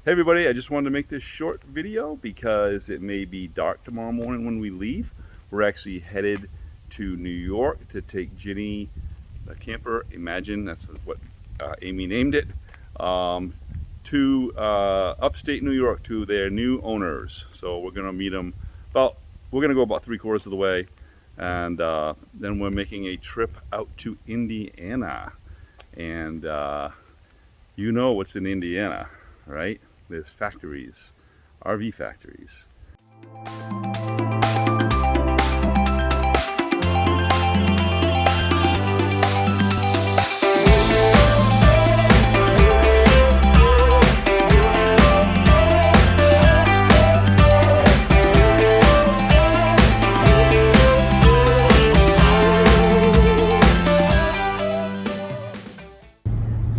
Hey everybody, I just wanted to make this short video because it may be dark tomorrow morning when we leave. We're actually headed to New York to take Ginnee, the camper, Imagine, that's what Amy named it, to upstate New York to their new owners. So we're going to meet them we're going to go about 3/4 of the way, and then we're making a trip out to Indiana. And you know what's in Indiana, right? There's factories, RV factories.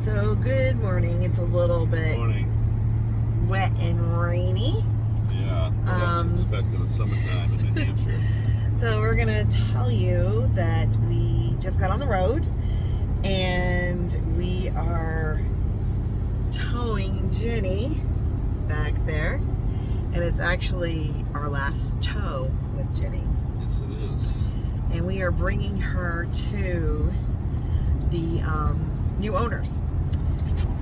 So good morning. It's a little bit wet and rainy. Yeah, what else expect in the summertime in New Hampshire. So we're gonna tell you that we just got on the road and we are towing Ginnee back there, and it's actually our last tow with Ginnee. Yes, it is. And we are bringing her to the new owners.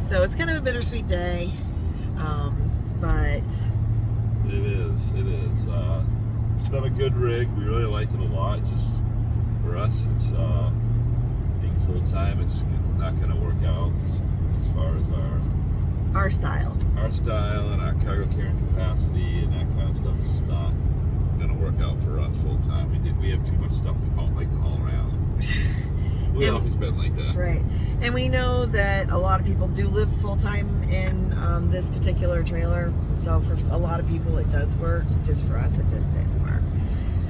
So it's kind of a bittersweet day. But it is. It's been a good rig. We really liked it a lot. Just for us, it's being full time. It's not going to work out as far as our style and our cargo carrying capacity and that kind of stuff. It's just not going to work out for us full time. We have too much stuff we don't like to haul around. We've always been like that. Right. And we know that a lot of people do live full-time in this particular trailer. So for a lot of people it does work. Just for us it just didn't work.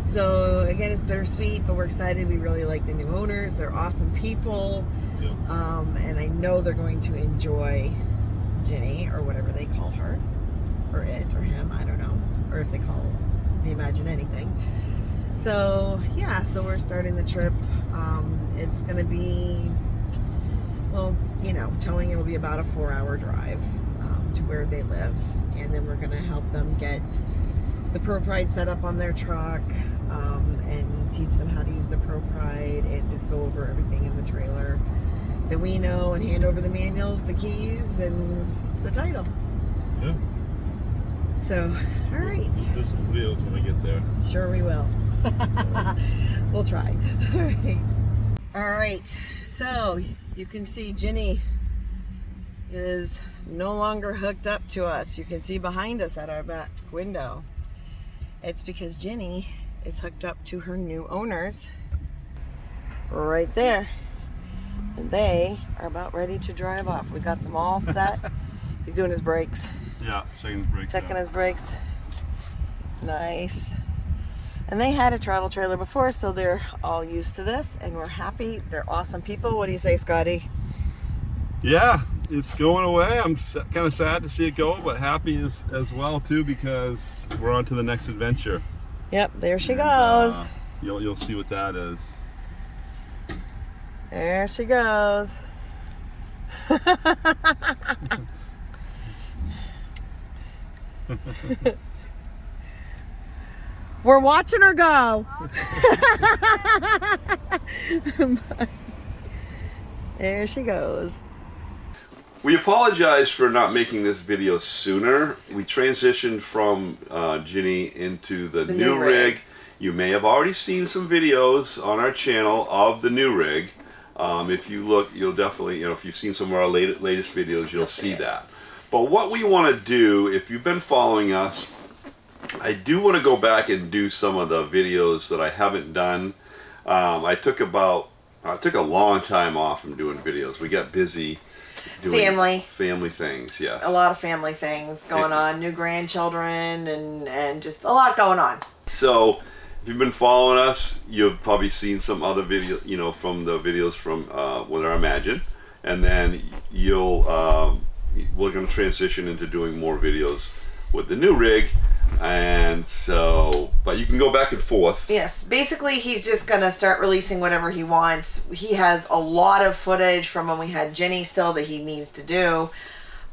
So again, it's bittersweet, but we're excited. We really like the new owners. They're awesome people. Yep. And I know they're going to enjoy Ginnee, or whatever they call her. Or it, or him, I don't know. Or if they call the Imagine anything. So yeah, so we're starting the trip. It's gonna be, well, you know, towing, it'll be about a 4-hour drive to where they live, and then we're gonna help them get the ProPride set up on their truck, and teach them how to use the ProPride and just go over everything in the trailer that we know, and hand over the manuals, the keys, and the title. Yeah. So, all right. Do some videos when we get there. Sure we will. We'll try. All right. All right. So you can see Ginnee is no longer hooked up to us. You can see behind us at our back window. It's because Ginnee is hooked up to her new owners right there. And they are about ready to drive off. We got them all set. He's doing his brakes. Yeah, checking his brakes. Checking his brakes. Nice. And they had a travel trailer before, so they're all used to this, and we're happy. They're awesome people. What do you say, Scotty? Yeah, it's going away. I'm kind of sad to see it go, but happy as well too, because we're on to the next adventure. Yep, there she goes. You'll see what that is. There she goes. We're watching her go. There she goes. We apologize for not making this video sooner. We transitioned from Ginnee into the new rig. You may have already seen some videos on our channel of the new rig. If you look, you'll definitely, if you've seen some of our latest videos, you'll see that. But what we want to do, if you've been following us, I do want to go back and do some of the videos that I haven't done. I took a long time off from doing videos. We got busy doing family things. Yes, a lot of family things going on, new grandchildren, and just a lot going on. So if you've been following us, you've probably seen some other videos, from the videos from with our Imagine, and then we're going to transition into doing more videos with the new rig. And so, but you can go back and forth. Yes, basically he's just gonna start releasing whatever he wants. He has a lot of footage from when we had Ginnee still that he needs to do.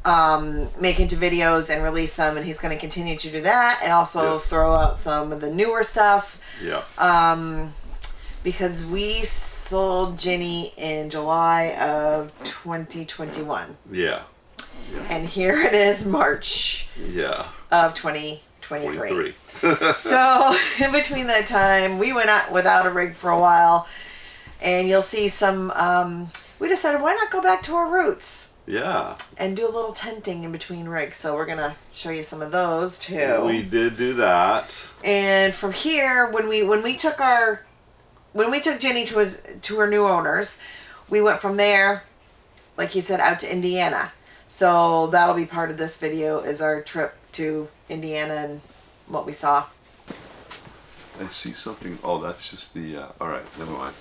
make into videos and release them, and he's going to continue to do that, and also throw out some of the newer stuff. Yeah. Because we sold Ginnee in July of 2021. Yeah. And here it is, March of 2023. So in between that time, we went out without a rig for a while, and you'll see some, we decided why not go back to our roots. Yeah. And do a little tenting in between rigs. So we're going to show you some of those too. We did do that. And from here, when we took Ginnee to her new owners, we went from there, like you said, out to Indiana. So that'll be part of this video, is our trip to Indiana and what we saw. I see something. Oh, that's just the. All right, never mind.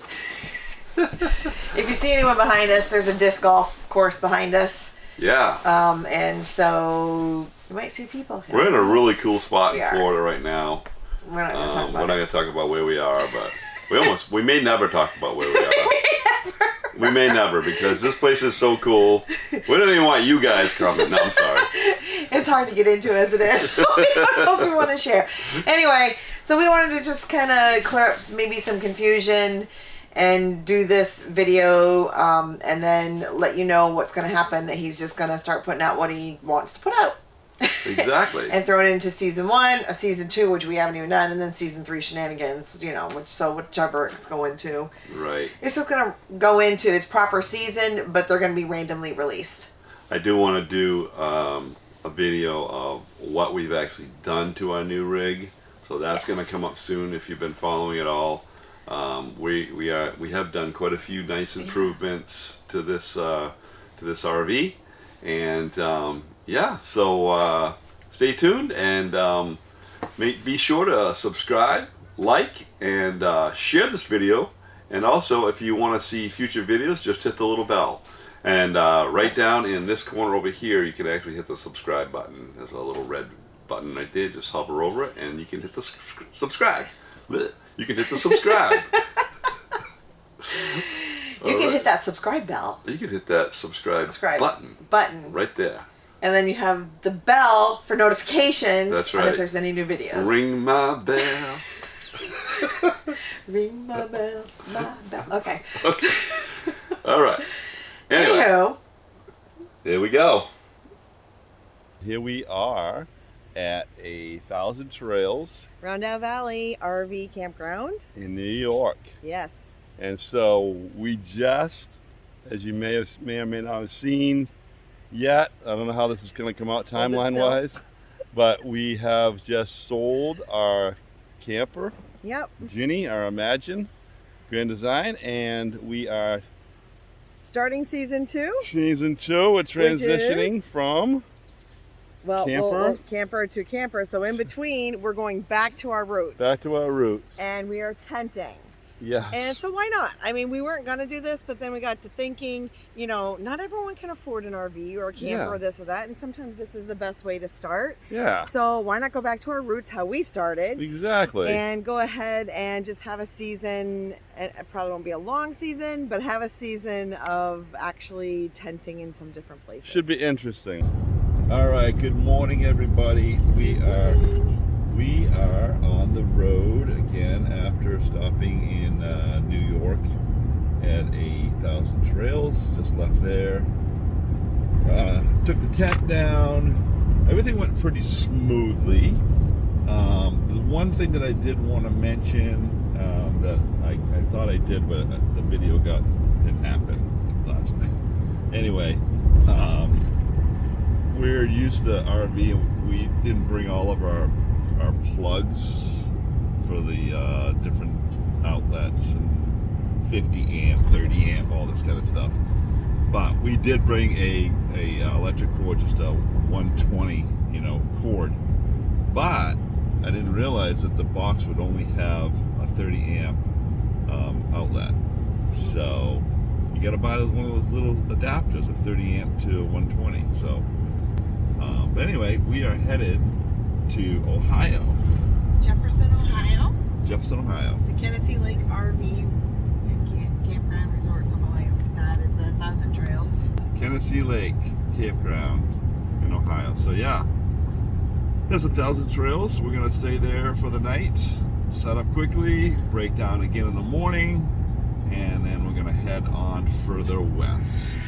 If you see anyone behind us, there's a disc golf course behind us. Yeah. And so you might see people. We're in a really cool spot in Florida right now. We're not going to talk about We're not going to talk about where we are, but we may never talk about where we are. We may never, because this place is so cool. We don't even want you guys coming. No, I'm sorry. It's hard to get into as it is. So I don't know if we want to share. Anyway, so we wanted to just kind of clear up maybe some confusion and do this video, and then let you know what's going to happen, that he's just going to start putting out what he wants to put out. Exactly. And throw it into season 1, or season 2, which we haven't even done, and then season 3 shenanigans, you know, whichever it's going to. Right. It's just going to go into its proper season, but they're going to be randomly released. I do want to do a video of what we've actually done to our new rig, so that's going to come up soon if you've been following it all. We have done quite a few nice improvements to this RV, and yeah, so stay tuned, and be sure to subscribe, like, and share this video. And also, if you want to see future videos, just hit the little bell. And right down in this corner over here, you can actually hit the subscribe button. There's a little red button right there. Just hover over it, and you can hit the subscribe. You can hit the subscribe. You can hit that subscribe bell. You can hit that subscribe button right there. And then you have the bell for notifications. That's right. And if there's any new videos. Ring my bell. Ring my bell, my bell. Okay. Okay. All right. Anyway. Anywho. Here we go. Here we are at 1,000 Trails. Rondout Valley RV Campground. In New York. Yes. And so we just, as you may or may not have seen yet, I don't know how this is going to come out timeline-wise, but we have just sold our camper. Yep. Ginnee, our Imagine Grand Design, and we are starting season 2. Season 2, we're transitioning from camper to camper. So in between, we're going back to our roots. Back to our roots. And we are tenting. Yes. And so why not? I mean, we weren't going to do this, but then we got to thinking, you know, not everyone can afford an RV or a camper or this or that. And sometimes this is the best way to start. Yeah. So why not go back to our roots, how we started. Exactly. And go ahead and just have a season. It probably won't be a long season, but have a season of actually tenting in some different places. Should be interesting. All right. Good morning, everybody. We are on the road again after stopping in New York at 1,000 Trails. Just left there. Took the tent down. Everything went pretty smoothly. The one thing that I did want to mention that I thought I did, but the video didn't happen last night. Anyway, we're used to RV, and we didn't bring all of our plugs for the different outlets, and 50 amp, 30 amp, all this kind of stuff. But we did bring a electric cord, just a 120, cord. But I didn't realize that the box would only have a 30 amp outlet. So you got to buy one of those little adapters, a 30 amp to 120. So, but anyway, we are headed to Ohio. Jefferson, Ohio. To Genesee Lake RV and Campground Resort, something like that. It's 1,000 Trails. Genesee Lake Campground in Ohio. So yeah, there's 1,000 trails. We're gonna stay there for the night, set up quickly, break down again in the morning, and then we're gonna head on further west.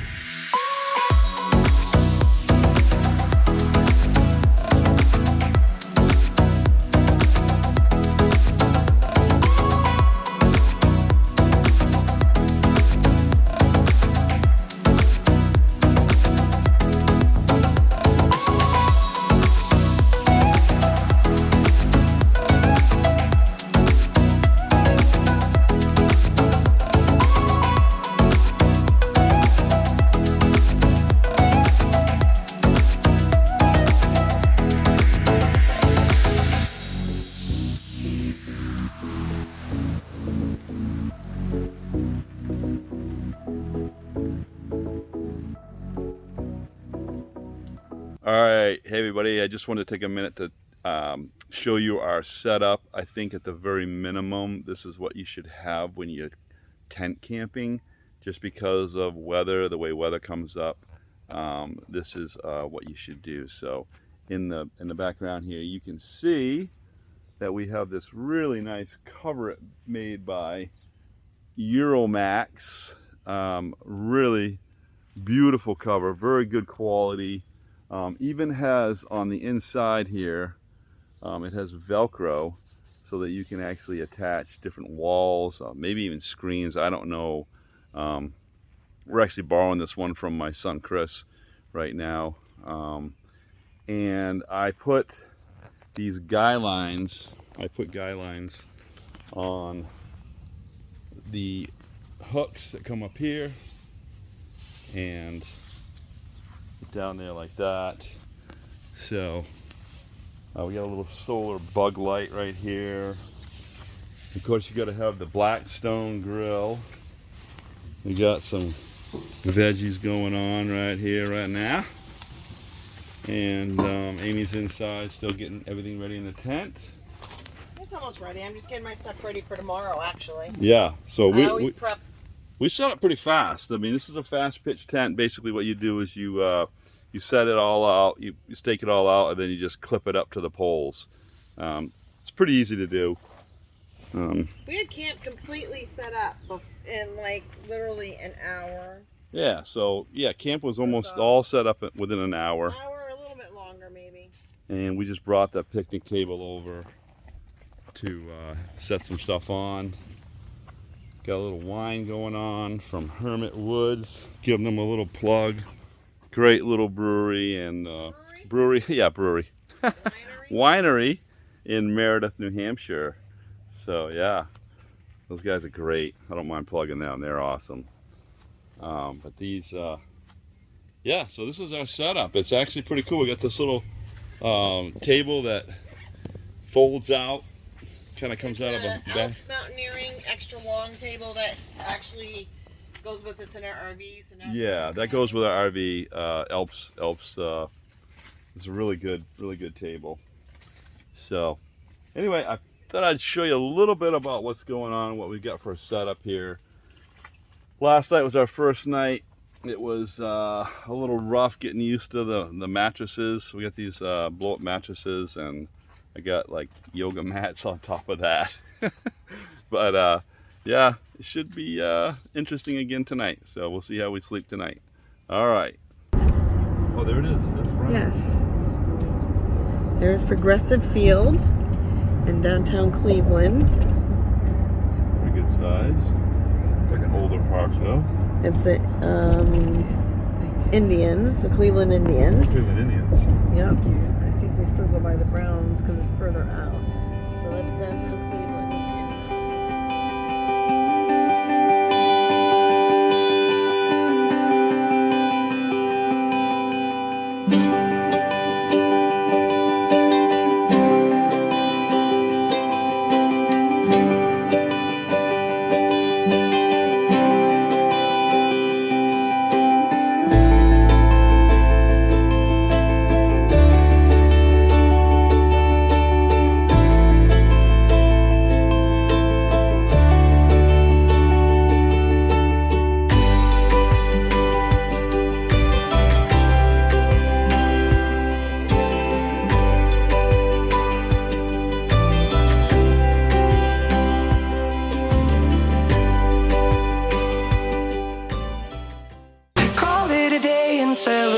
All right, hey everybody, I just wanted to take a minute to show you our setup. I think at the very minimum, this is what you should have when you're tent camping, just because of weather, the way weather comes up. This is what you should do. So in the background here, you can see that we have this really nice cover made by Euromax. Really beautiful cover, very good quality. Even has on the inside here, it has Velcro so that you can actually attach different walls, maybe even screens. I don't know. We're actually borrowing this one from my son Chris right now. And I put these guy lines, on the hooks that come up here and down there like that. So we got a little solar bug light right here. Of course, you got to have the Blackstone grill. We got some veggies going on right here right now, and Amy's inside still getting everything ready in the tent. It's almost ready. I'm just getting my stuff ready for tomorrow, actually. Yeah, so I always prep. We set up pretty fast. I mean, this is a fast pitch tent. Basically what you do is you set it all out, you stake it all out, and then you just clip it up to the poles. It's pretty easy to do. We had camp completely set up in like literally an hour. Yeah, so yeah, camp was almost all set up within an hour. An hour, a little bit longer maybe. And we just brought the picnic table over to set some stuff on. Got a little wine going on from Hermit Woods. Giving them a little plug. Great little brewery and brewery. Winery in Meredith, New Hampshire. So yeah, those guys are great. I don't mind plugging them. They're awesome. But these, yeah. So this is our setup. It's actually pretty cool. We got this little table that folds out. Kind of comes out of a Alps mountaineering extra long table that actually goes with us in our RVs. And yeah, that goes with our RV. Alps is a really good table. So anyway, I thought I'd show you a little bit about what's going on, what we've got for a setup here. Last night was our first night. It was a little rough getting used to the mattresses. We got these blow-up mattresses, and I got like yoga mats on top of that. But yeah, it should be interesting again tonight. So we'll see how we sleep tonight. All right. Oh, there it is. That's right. Yes. There's Progressive Field in downtown Cleveland. Pretty good size. It's like an older park though. It's the Indians, the Cleveland Indians. Cleveland Indians. Yep. I think we still go by the Browns because it's further out. So that's downtown Cleveland.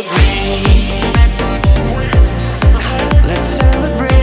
celebrate. Let's celebrate.